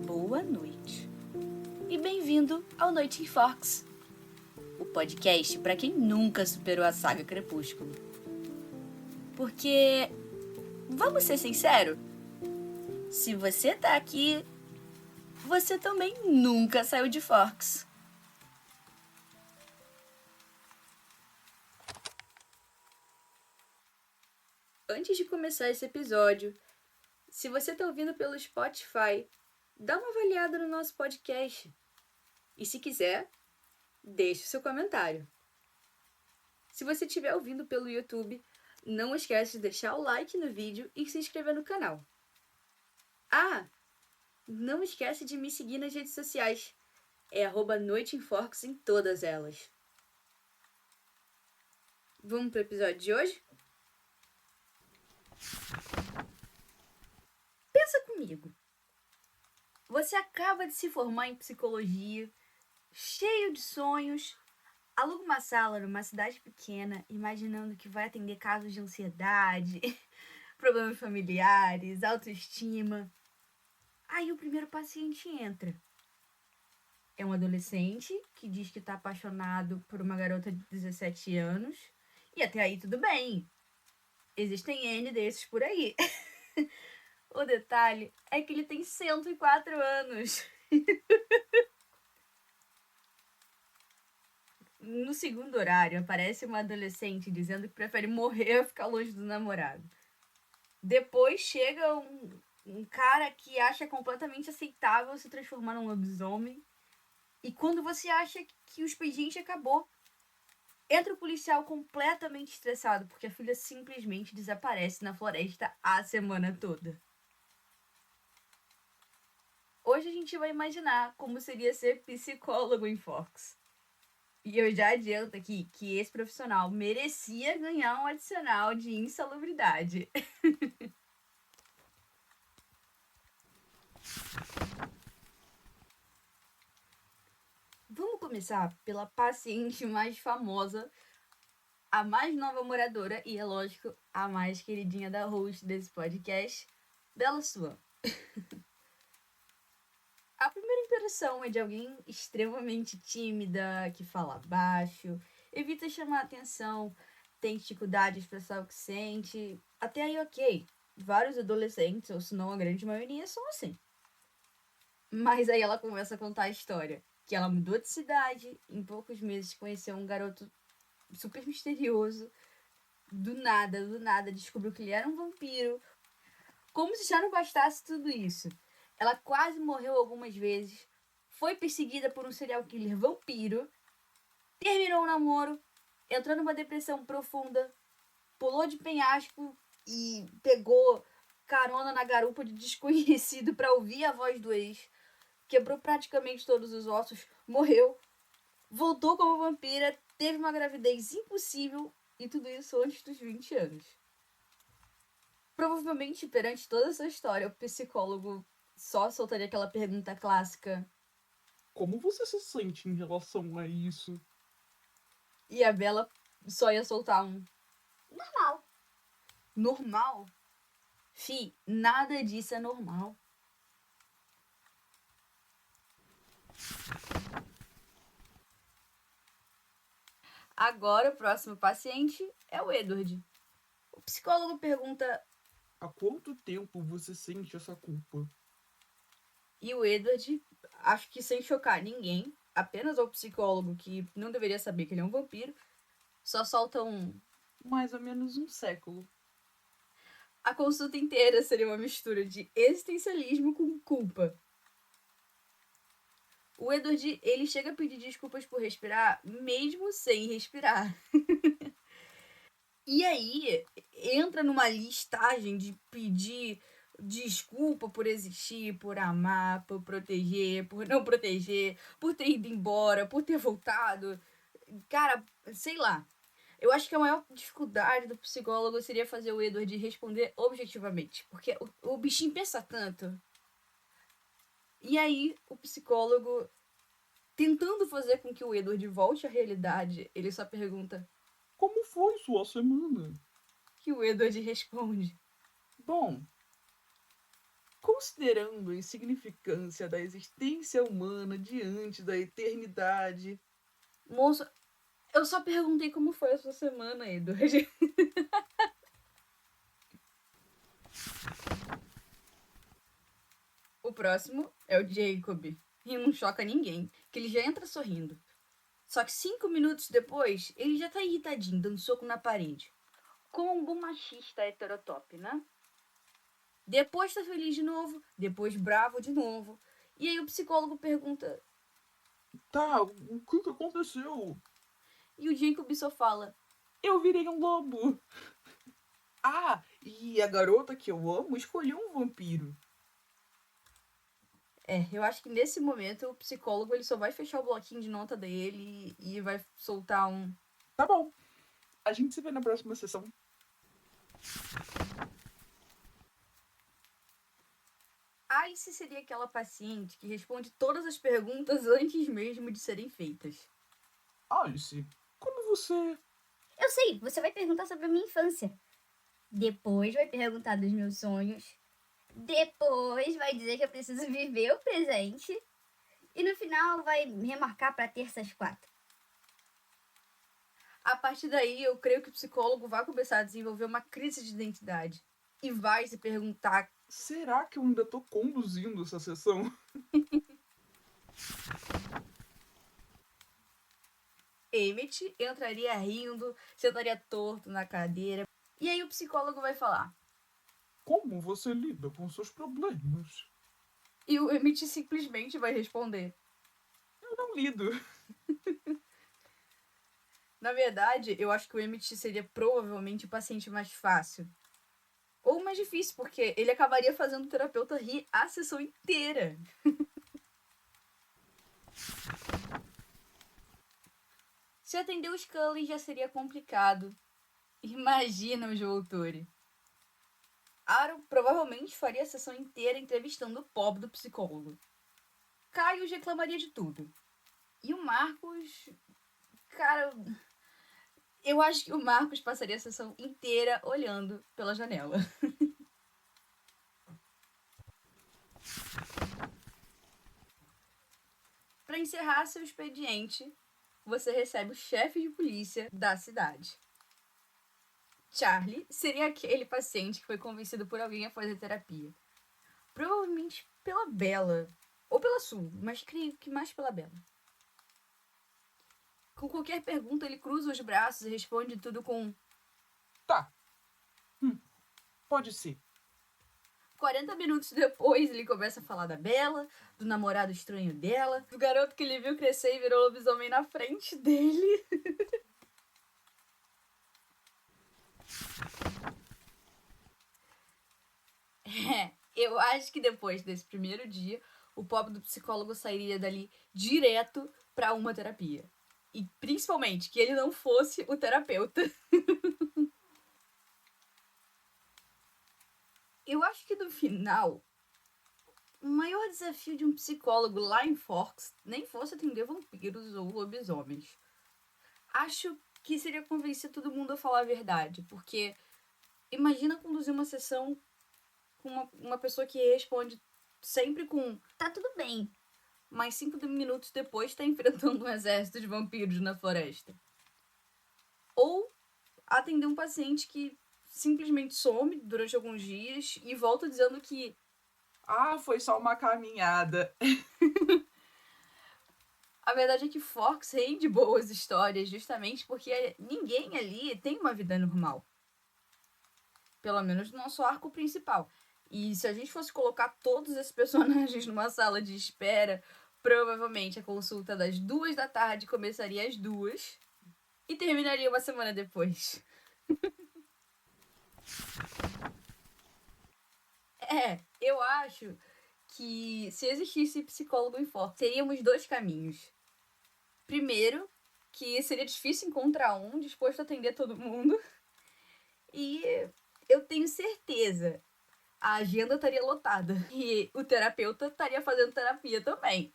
boa noite. E bem-vindo ao Noite em Forks, o podcast para quem nunca superou a saga Crepúsculo. Porque, vamos ser sinceros, se você tá aqui, você também nunca saiu de Forks. Antes de começar esse episódio, se você tá ouvindo pelo Spotify, dá uma avaliada no nosso podcast. E se quiser, deixe o seu comentário. Se você estiver ouvindo pelo YouTube, não esquece de deixar o like no vídeo e se inscrever no canal. Ah, não esquece de me seguir nas redes sociais. É @NoiteEmForks em todas elas. Vamos pro episódio de hoje? Pensa comigo. Você acaba de se formar em psicologia, cheio de sonhos, aluga uma sala numa cidade pequena, imaginando que vai atender casos de ansiedade, problemas familiares, autoestima. Aí o primeiro paciente entra. É um adolescente que diz que está apaixonado por uma garota de 17 anos. E até aí tudo bem. Existem N desses por aí. O detalhe é que ele tem 104 anos. No segundo horário, aparece uma adolescente dizendo que prefere morrer a ficar longe do namorado. Depois chega um cara que acha completamente aceitável se transformar num lobisomem. E quando você acha que o expediente acabou, entra o policial completamente estressado porque a filha simplesmente desaparece na floresta a semana toda. Hoje a gente vai imaginar como seria ser psicólogo em Forks. E eu já adianto aqui que esse profissional merecia ganhar um adicional de insalubridade. Vamos começar pela paciente mais famosa, a mais nova moradora e, é lógico, a mais queridinha da host desse podcast, Bella Swan. A primeira impressão é de alguém extremamente tímida, que fala baixo, evita chamar atenção, tem dificuldade de expressar o que sente. Até aí, ok. Vários adolescentes, ou se não a grande maioria, são assim. Mas aí ela começa a contar a história. Que ela mudou de cidade, em poucos meses conheceu um garoto super misterioso. Do nada, descobriu que ele era um vampiro. Como se já não bastasse tudo isso. Ela quase morreu algumas vezes. Foi perseguida por um serial killer vampiro. Terminou o namoro. Entrou numa depressão profunda. Pulou de penhasco e pegou carona na garupa de desconhecido para ouvir a voz do ex. Quebrou praticamente todos os ossos. Morreu. Voltou como vampira. Teve uma gravidez impossível. E tudo isso antes dos 20 anos. Provavelmente, perante toda essa história, o psicólogo só soltaria aquela pergunta clássica: Como você se sente em relação a isso? e a Bella só ia soltar um Normal. normal? Fi, nada disso é normal. Agora o próximo paciente é o Edward. O psicólogo pergunta Há quanto tempo você sente essa culpa? e o Edward, acho que sem chocar ninguém, apenas ao psicólogo que não deveria saber que ele é um vampiro, só solta um: Mais ou menos um século. a consulta inteira seria uma mistura de existencialismo com culpa. O Edward, ele chega a pedir desculpas por respirar, mesmo sem respirar. E aí, entra numa listagem de pedir desculpa por existir, por amar, por proteger, por não proteger, por ter ido embora, por ter voltado. Cara, sei lá. Eu acho que a maior dificuldade do psicólogo seria fazer o Edward responder objetivamente. Porque o bichinho pensa tanto. E aí, o psicólogo, tentando fazer com que o Edward volte à realidade, ele só pergunta, Como foi sua semana? que o Edward responde: Bom, Considerando a insignificância da existência humana diante da eternidade. Moço, eu só perguntei como foi a sua semana, Edward. O próximo é o Jacob. E não choca ninguém, que ele já entra sorrindo. Só que 5 minutos depois, ele já tá irritadinho, dando soco na parede. Como um bom machista heterotop, né? Depois tá feliz de novo, depois bravo de novo. E aí o psicólogo pergunta... Tá, o que aconteceu? E o Jacob só fala... Eu virei um lobo. Ah, e a garota que eu amo escolheu um vampiro. Eu acho que nesse momento o psicólogo ele só vai fechar o bloquinho de nota dele e vai soltar um... Tá bom. A gente se vê na próxima sessão. Alice seria aquela paciente que responde todas as perguntas antes mesmo de serem feitas. Alice, como você... Eu sei, você vai perguntar sobre a minha infância. Depois vai perguntar dos meus sonhos. Depois vai dizer que eu preciso viver o presente. E no final vai remarcar para terças 4. A partir daí, eu creio que o psicólogo vai começar a desenvolver uma crise de identidade. E vai se perguntar... Será que eu ainda tô conduzindo essa sessão? Emmett entraria rindo, sentaria torto na cadeira. E aí o psicólogo vai falar... Como você lida com seus problemas? E o Emmett simplesmente vai responder... Eu não lido. Na verdade, eu acho que o Emmett seria provavelmente o paciente mais fácil. Ou mais difícil, porque ele acabaria fazendo o terapeuta rir a sessão inteira. Se atender o Scully já seria complicado. Imagina o Volturi. Aaron provavelmente faria a sessão inteira entrevistando o pobre do psicólogo. Caio reclamaria de tudo. E o Marcos... Cara... Eu acho que o Marcos passaria a sessão inteira olhando pela janela. Para encerrar seu expediente, você recebe o chefe de polícia da cidade. Charlie seria aquele paciente que foi convencido por alguém a fazer terapia. Provavelmente pela Bella. Ou pela Sue, mas creio que mais pela Bella. Com qualquer pergunta, ele cruza os braços e responde tudo com... Tá. Pode ser. 40 minutos depois, ele começa a falar da Bella, do namorado estranho dela, do garoto que ele viu crescer e virou lobisomem na frente dele. Eu acho que depois desse primeiro dia, o pobre do psicólogo sairia dali direto pra uma terapia. E principalmente que ele não fosse o terapeuta. Eu acho que no final, o maior desafio de um psicólogo lá em Forks nem fosse atender vampiros ou lobisomens. Acho que seria convencer todo mundo a falar a verdade, porque imagina conduzir uma sessão com uma pessoa que responde sempre com Tá tudo bem. mas 5 minutos depois está enfrentando um exército de vampiros na floresta. Ou atender um paciente que simplesmente some durante alguns dias e volta dizendo que Ah, foi só uma caminhada. a verdade é que Forks rende boas histórias justamente porque ninguém ali tem uma vida normal. Pelo menos no nosso arco principal. E se a gente fosse colocar todos esses personagens numa sala de espera, provavelmente a consulta das 2 da tarde começaria às 2 e terminaria uma semana depois. Eu acho que se existisse psicólogo em Forks, teríamos 2 caminhos. Primeiro, que seria difícil encontrar um disposto a atender todo mundo. E eu tenho certeza, a agenda estaria lotada. E o terapeuta estaria fazendo terapia também.